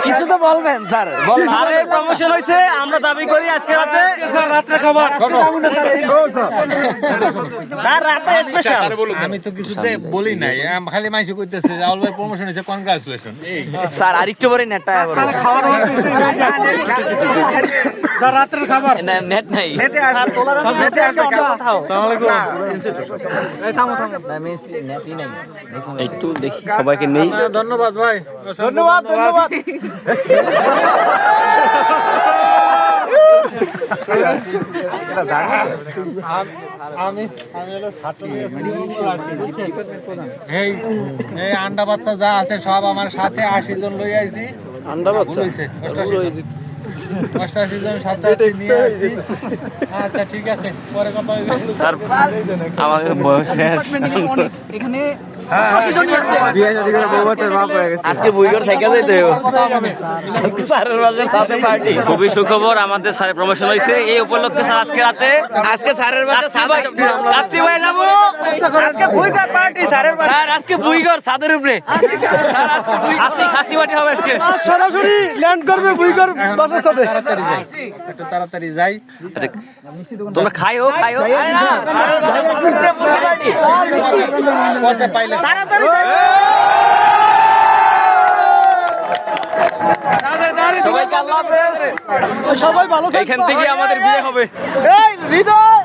কিছু তো বলবেন স্যার। স্যারের প্রমোশন হয়েছে, আমরা দাবি করি আজকে রাতে রাত্রে খাবার স্যার রাতে স্পেশাল। আমি তো কিছুতে বলি নাই, খালি মাইসে কইতেছে রাহুল ভাই প্রমোশন হয়েছে, কনগ্রাচুলেশন। স্যার আরেকটু পরে নেটটা স্যার রাত্রের খাবার নেট নাই। একটু দেখি সবাইকে নেই। ধন্যবাদ ভাই, ধন্যবাদ ধন্যবাদ। আমি হলো ছাত্র। এই এই আন্ডা বাচ্চা যা আছে সব আমার সাথে 80 জন লই আইছি। আন্ডা বাচ্চা 88 জন সাথে নিয়ে আসছি। আচ্ছা ঠিক আছে, পরে কথা হবে। স্যার আমাদের বয়স শেষ। এখানে আজকে বুইগর থেকে যাইতে হবে। আজকে স্যারের বাসার সাথে পার্টি। খুবই সুখবর, আমাদের স্যারের প্রমোশন হয়েছে। এই উপলক্ষে স্যার আজকে রাতে আজকে স্যারের বাসার কাচ্চি ভাই যাবো। আজকে বুইগর পার্টি স্যারের বাসায়। স্যার আজকে বুইগর ছাদের উপরে। স্যার আজকে খাসি বাটি হবে আজকে। সরাসরি ল্যান্ড করবে বুইগর বাসার সাথে। একটু তাড়াতাড়ি যাই। আচ্ছা তোমরা খাইও খাইও। পথে পাইলে তাড়াতাড়ি সবাইকে আল্লাহ হাফেজ। সবাই ভালো এখান থেকে আমাদের বিয়ে হবে। এই হৃদয়